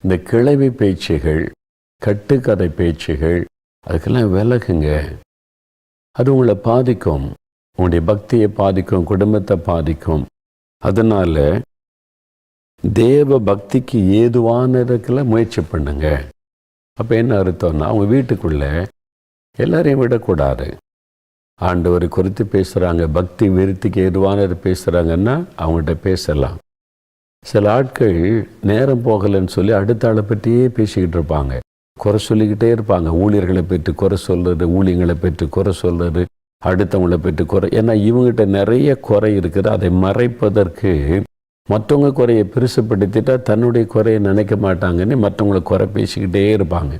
இந்த கிளவி பேச்சுகள், கட்டுக்கதை பேச்சுகள், அதுக்கெல்லாம் விலகுங்க. அது உங்களை பாதிக்கும், உங்களுடைய பக்தியை பாதிக்கும், குடும்பத்தை பாதிக்கும். அதனால தேவ பக்திக்கு ஏதுவானதுக்குள்ள முயற்சி பண்ணுங்க. அப்போ என்ன அர்த்தம்னா, அவங்க வீட்டுக்குள்ள எல்லாரையும் விடக்கூடாது. ஆண்டவரை குறித்து பேசுகிறாங்க, பக்தி விருத்திக்கு ஏதுவானது பேசுகிறாங்கன்னா அவங்கள்ட்ட பேசலாம். சில ஆட்கள் நேரம் போகலைன்னு சொல்லி அடுத்த ஆளை பற்றியே பேசிக்கிட்டு இருப்பாங்க, குறை சொல்லிக்கிட்டே இருப்பாங்க. ஊழியர்களை பற்றி குறை சொல்கிறது, ஊழியங்களை பற்றி குறை சொல்கிறது, அடுத்தவங்களை பற்றி குறை. ஏன்னா இவங்ககிட்ட நிறைய குறை இருக்குது. அதை மறைப்பதற்கு மற்றவங்க குறையை பெருசுப்படுத்திட்டா தன்னுடைய குறையை நினைக்க மாட்டாங்கன்னு மற்றவங்களை குறை பேசிக்கிட்டே இருப்பாங்க.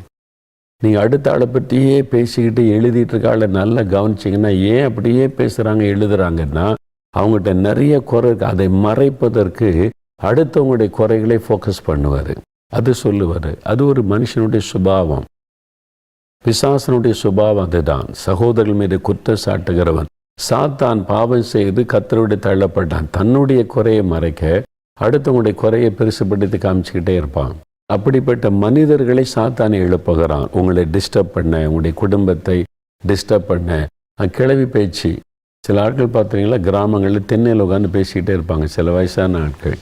நீங்கள் அடுத்த ஆளை பற்றியே பேசிக்கிட்டு எழுதிட்டு இருக்க ஆளை நல்லா கவனிச்சிங்கன்னா, ஏன் அப்படியே பேசுகிறாங்க எழுதுகிறாங்கன்னா அவங்ககிட்ட நிறைய குறை இருக்குது. அதை மறைப்பதற்கு அடுத்தவங்களுடைய குறைகளை ஃபோக்கஸ் பண்ணுவார், அது சொல்லுவார். அது ஒரு மனுஷனுடைய சுபாவம், பிசாசனுடைய சுபாவம் அதுதான். சகோதரர்கள் மீது குற்றம் சாட்டுகிறவன். சாத்தான் பாவம் செய்து கர்த்தருடைய தள்ளப்பட்டான். தன்னுடைய குறையை மறைக்க அடுத்தவங்களுடைய குறையை பெருசுப்படுத்தி காமிச்சிக்கிட்டே இருப்பான். அப்படிப்பட்ட மனிதர்களை சாத்தானை எழுப்புகிறான், உங்களை டிஸ்டர்ப் பண்ண, உங்களுடைய குடும்பத்தை டிஸ்டர்ப் பண்ண. கிளவி பேச்சு. சில ஆட்கள் பார்த்தீங்களா, கிராமங்களில் திண்ணையில் உட்காந்து பேசிக்கிட்டே இருப்பாங்க. சில வயசான ஆட்கள்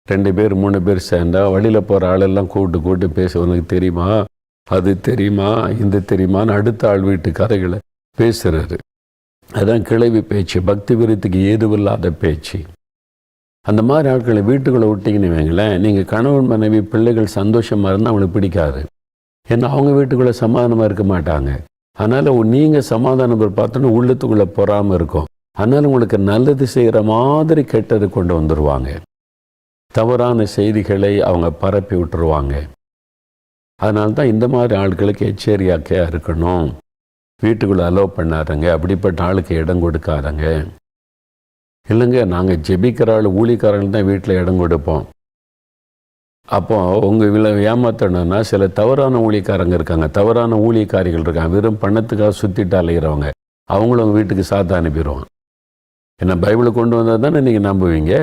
2 பேர் 3 பேர் சேர்ந்தா வழியில் போகிற ஆளெல்லாம் கூட்டு பேச, உனக்கு தெரியுமா, அது தெரியுமா, இந்த தெரியுமான்னு அடுத்த ஆள் வீட்டு கதைகளை பேசுகிறாரு. அதான் கிளவி பேச்சு, பக்தி விருத்திக்கு ஏதுவில்லாத பேச்சு. அந்த மாதிரி ஆட்களை வீட்டுக்குள்ளே விட்டிங்கன்னு வைங்களேன், நீங்கள் கணவன் மனைவி பிள்ளைகள் சந்தோஷமாக இருந்தால் அவங்களுக்கு பிடிக்காது. ஏன்னா அவங்க வீட்டுக்குள்ளே சமாதானமாக இருக்க மாட்டாங்க. அதனால் நீங்கள் சமாதானம் பார்த்தோன்னா உள்ளத்துக்குள்ளே பொறாமல் இருக்கும். அதனால் உங்களுக்கு நல்லது செய்கிற மாதிரி கெட்டது கொண்டு வந்துடுவாங்க. தவறான செய்திகளை அவங்க பரப்பி விட்டுருவாங்க. அதனால்தான் இந்த மாதிரி ஆட்களுக்கு எச்சரிக்கையாக இருக்கணும். வீட்டுக்குள்ளே அலோவ் பண்ணாதங்க, அப்படிப்பட்ட ஆளுக்கு இடம் கொடுக்காதங்க. இல்லைங்க, நாங்கள் ஜெபிக்கிற ஆள் ஊழியக்காரர்கள் தான் வீட்டில் இடம் கொடுப்போம். அப்போ உங்கள் ஏமாற்றணும்னா சில தவறான ஊழியக்காரங்க இருக்காங்க, தவறான ஊழியக்காரிகள் இருக்காங்க, வெறும் பணத்துக்காக சுற்றிட்டு அலைகிறவங்க. அவங்களும் உங்கள் வீட்டுக்கு சாத்த அனுப்பிடுவான். ஏன்னா பைபிளை கொண்டு வந்தால் தானே நீங்கள் நம்புவீங்க.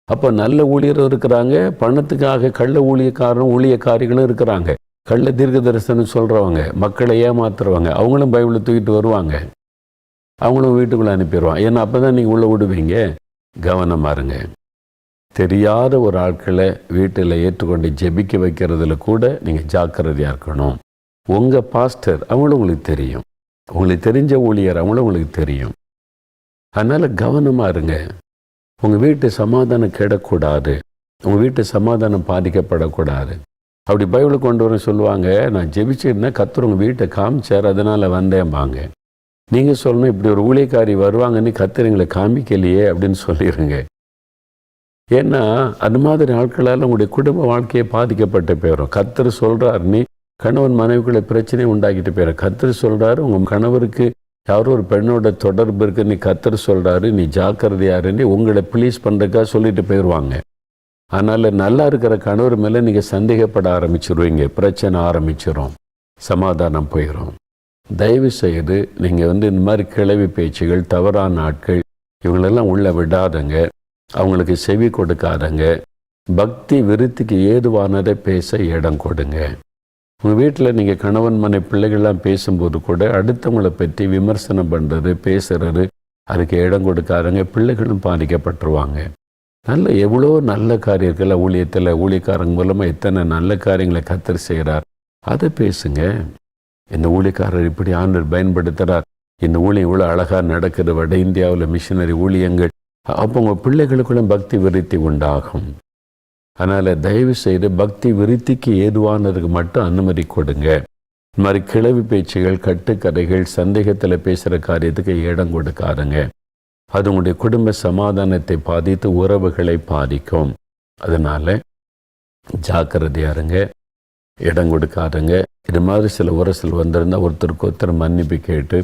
அப்போ நல்ல ஊழியரும் இருக்கிறாங்க, பணத்துக்காக கள்ள ஊழியக்காரிகளும் இருக்கிறாங்க. கள்ள தீர்க்க தரிசனம் சொல்கிறவங்க, மக்களை ஏமாத்துறவங்க, அவங்களும் பைபிளை தூக்கிட்டு வருவாங்க, அவங்களும் வீட்டுக்குள்ளே அனுப்பிடுவான். ஏன்னா அப்போ தான் நீங்கள் உள்ளே விடுவீங்க. கவனமாக இருங்க. தெரியாத ஒரு ஆட்களை வீட்டில் ஏற்றுக்கொண்டு ஜெபிக்க வைக்கிறதுல கூட நீங்கள் ஜாக்கிரதையாக இருக்கணும். உங்கள் பாஸ்டர் அவங்களும் உங்களுக்கு தெரியும், உங்களுக்கு தெரிஞ்ச ஊழியர் அவங்களும் உங்களுக்கு தெரியும். அதனால் கவனமாக இருங்க. உங்கள் வீட்டு சமாதானம் கெடக்கூடாது, உங்கள் வீட்டு சமாதானம் பாதிக்கப்படக்கூடாது. அப்படி பைபிளை கொண்டு வர சொல்லுவாங்க, நான் ஜெபிச்சிருந்தேன், கர்த்தர் உங்கள் வீட்டை காமிச்சார், அதனால் வந்தேன்பாங்க. நீங்கள் சொல்லணும், இப்படி ஒரு ஊழியக்காரி வருவாங்கன்னு கர்த்தர் எங்களை காமிக்கலையே அப்படின்னு சொல்லிடுங்க. ஏன்னா அந்த மாதிரி ஆட்களால் உங்களுடைய குடும்ப வாழ்க்கையை பாதிக்கப்பட்டு போயிடும். கர்த்தர் சொல்கிறார், நீ கணவன் மனைவிக்குள்ள பிரச்சனையை உண்டாக்கிட்டு போயிடும். கர்த்தர் சொல்கிறாரு, உங்கள் கணவருக்கு யாரோ ஒரு பெண்ணோட தொடர்பு இருக்குன்னு கர்த்தர் சொல்கிறாரு, நீ ஜாக்கிரதையாருன்னு உங்களை ப்ளீஸ் பண்ணுறதுக்காக சொல்லிட்டு போயிடுவாங்க. அதனால் நல்லா இருக்கிற கணவர் மேலே நீங்கள் சந்தேகப்பட ஆரம்பிச்சிருவீங்க, பிரச்சனை ஆரம்பிச்சிடும், சமாதானம் போயிடும். தயவு செய்து நீங்கள் இந்த மாதிரி கிளவி பேச்சுகள், தவறான ஆட்கள் இவங்களெல்லாம் உள்ளே விடாதங்க, அவங்களுக்கு செவி கொடுக்காதங்க. பக்தி விருத்திக்கு ஏதுவானதை பேச இடம் கொடுங்க. உங்கள் வீட்டில் நீங்கள் கணவன் மனைவி பிள்ளைகள்லாம் பேசும்போது கூட அடுத்தவங்களை பற்றி விமர்சனம் பண்ணுறது, பேசுகிறது, அதுக்கு இடம் கொடுக்காதங்க. பிள்ளைகளும் பாதிக்கப்பட்டுருவாங்க. எவ்வளோ நல்ல காரியங்களை ஊழியத்தில் ஊழியக்காரங்க மூலமாக எத்தனை நல்ல காரியங்களை கர்த்தர் செய்கிறார், அதை பேசுங்க. இந்த ஊழியக்காரர் இப்படி ஆண்டவர் பயன்படுத்துகிறார், இந்த ஊழியம் இவ்வளோ அழகாக நடக்குது, வட இந்தியாவில் மிஷினரி ஊழியங்கள். அப்போ உங்கள் பிள்ளைகளுக்குள்ள பக்தி விருத்தி உண்டாகும். அதனால் தயவு செய்து பக்தி விருத்திக்கு ஏதுவானதுக்கு மட்டும் அனுமதி கொடுங்க. இந்த மாதிரி கிளவி பேச்சுகள், கட்டுக்கதைகள், சந்தேகத்தில் பேசுகிற காரியத்துக்கு இடம் கொடுக்காதுங்க. அது உங்களுடைய குடும்ப சமாதானத்தை பாதித்து உறவுகளை பாதிக்கும். அதனால் ஜாக்கிரதையாக இருங்க, இடம் கொடுக்காதுங்க. இது மாதிரி சில உரசல் வந்திருந்தால் ஒருத்தருக்கு ஒருத்தர் மன்னிப்பு கேட்டு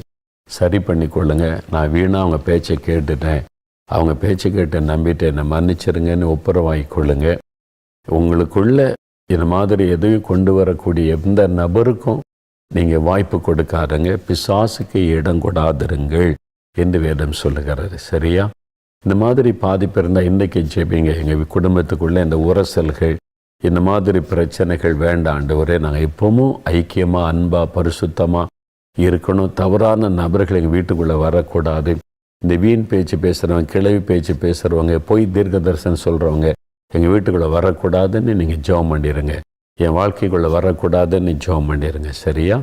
சரி பண்ணி கொள்ளுங்க. நான் வீணாக அவங்க பேச்சை கேட்டுட்டேன், அவங்க பேச்சை கேட்டு நம்பிட்டு என்னை மன்னிச்சிருங்கன்னு ஒப்புரவாகிக்கொள்ளுங்க. உங்களுக்குள்ள இது மாதிரி எதையும் கொண்டு வரக்கூடிய எந்த நபருக்கும் நீங்கள் வாய்ப்பு கொடுக்காதங்க. பிசாசுக்கு இடம் கொடாதிருங்கள் என்று வேதம் சொல்லுகிறது. சரியா? இந்த மாதிரி பாதிப்பு இருந்தால் இன்றைக்கி ஜெபிங்க. எங்கள் குடும்பத்துக்குள்ளே இந்த உரசல்கள், இந்த மாதிரி பிரச்சனைகள் வேண்டாம் ஆண்டவரே. நாங்கள் எப்பவும் ஐக்கியமாக, அன்பாக, பரிசுத்தமாக இருக்கணும். தவறான நபர்கள் எங்கள் வீட்டுக்குள்ளே வரக்கூடாது. இந்த வீண் பேச்சு பேசுகிறவங்க, கிளவி பேச்சு பேசுகிறவங்க, பொய் தீர்க்க தரிசனம் சொல்கிறவங்க எங்கள் வீட்டுக்குள்ளே வரக்கூடாதுன்னு நீங்கள் ஜெபம் பண்ணிடுங்க. என் வாழ்க்கைக்குள்ளே வரக்கூடாதுன்னு ஜெபம் பண்ணிடுங்க. சரியா?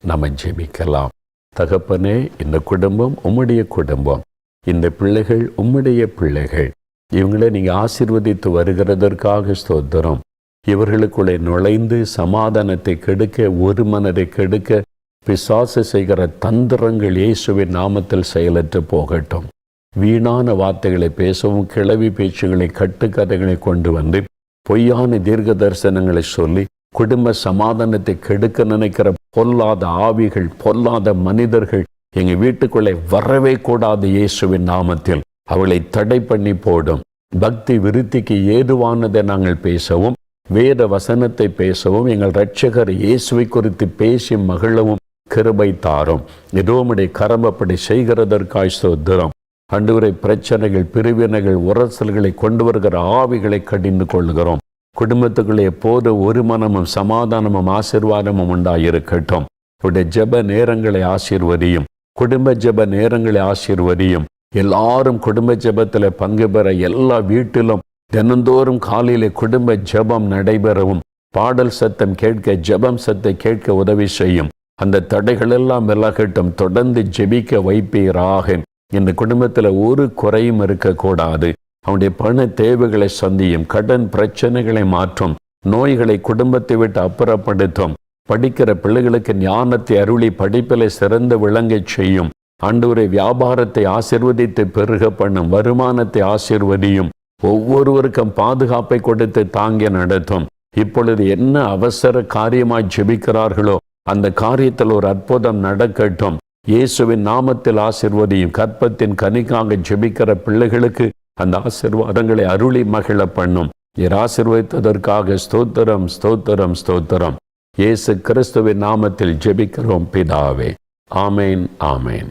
நம்ம ஜெபிக்கலாம். தகப்பனே, இந்த குடும்பம் உம்முடைய குடும்பம், இந்த பிள்ளைகள் உம்முடைய பிள்ளைகள், இவங்களை நீங்கள் ஆசீர்வதித்து வருகிறதற்காக ஸ்தோத்திரம். இவர்களுக்குள்ளே நுழைந்து சமாதானத்தை கெடுக்க, ஒரு மனதை கெடுக்க பிசாசு செய்கிற தந்திரங்கள் இயேசுவின் நாமத்தில் செயலற்று போகட்டும். வீணான வார்த்தைகளை பேசவும், கிளவி பேச்சுகளை, கட்டுக்கதைகளை கொண்டு வந்து பொய்யான தீர்க்க தரிசனங்களை சொல்லி குடும்ப சமாதானத்தை கெடுக்க நினைக்கிற பொல்லாத ஆவிகள், பொல்லாத மனிதர்கள் எங்கள் வீட்டுக்குள்ளே வரவே கூடாது. இயேசுவின் நாமத்தில் அவளை தடை பண்ணி போடும். பக்தி விருத்திக்கு ஏதுவானதை நாங்கள் பேசவும், வேத வசனத்தை பேசவும், எங்கள் இரட்சகர் இயேசுவை குறித்து பேசி மகிழவும் கிருபை தாரும். ஏதோ உம்முடைய கரம்பப்படி செய்கிறதற்காய் ஸ்தோத்திரம். ஆண்டவரே, பிரச்சனைகள், பிரிவினைகள், உரசல்களை கொண்டு வருகிற ஆவிகளை கடிந்து கொள்கிறோம். குடும்பத்துக்குள்ளே எப்போது ஒரு மனமும் சமாதானமும் ஆசீர்வாதமும் உண்டாயிருக்கட்டும். உடைய ஜெப நேரங்களை ஆசீர்வதியும், குடும்ப ஜெப நேரங்களை ஆசீர்வதியும். எல்லாரும் குடும்ப ஜெபத்தில் பங்கு பெற, எல்லா வீட்டிலும் தினந்தோறும் காலையிலே குடும்ப ஜெபம் நடைபெறவும், பாடல் சத்தம் கேட்க, ஜெபம் சத்தை கேட்க உதவி செய்யும். அந்த தடைகளெல்லாம் விலகட்டும். தொடர்ந்து ஜெபிக்க வைப்பீராக. இந்த குடும்பத்தில் ஒரு குறையும் இருக்கக்கூடாது. அவனுடைய பண தேவைகளை சந்தியும், கடன் பிரச்சனைகளை மாற்றும், நோய்களை குடும்பத்தை விட்டு அப்புறப்படுத்தும். படிக்கிற பிள்ளைகளுக்கு ஞானத்தை அருளி படிப்பிலை சிறந்து விளங்கச் செய்யும். ஆண்டவரே, வியாபாரத்தை ஆசீர்வதித்து பெருக பண்ணும், வருமானத்தை ஆசீர்வதியும், ஒவ்வொருவருக்கும் பாதுகாப்பை கொடுத்து தாங்கி நடத்தும். இப்பொழுது என்ன அவசர காரியமாய் ஜெபிக்கிறார்களோ அந்த காரியத்தில் ஒரு அற்புதம் நடக்கட்டும். இயேசுவின் நாமத்தில் ஆசீர்வதியும். கற்பத்தின் கனிக்காக ஜெபிக்கிற பிள்ளைகளுக்கு அந்த ஆசீர்வாதங்களை அருளி மகிழ பண்ணும். நீர் ஆசீர்வதித்ததற்காக ஸ்தோத்திரம், ஸ்தோத்திரம், ஸ்தோத்திரம். இயேசு கிறிஸ்துவின் நாமத்தில் ஜெபிக்கிறோம் பிதாவே. ஆமேன், ஆமேன்.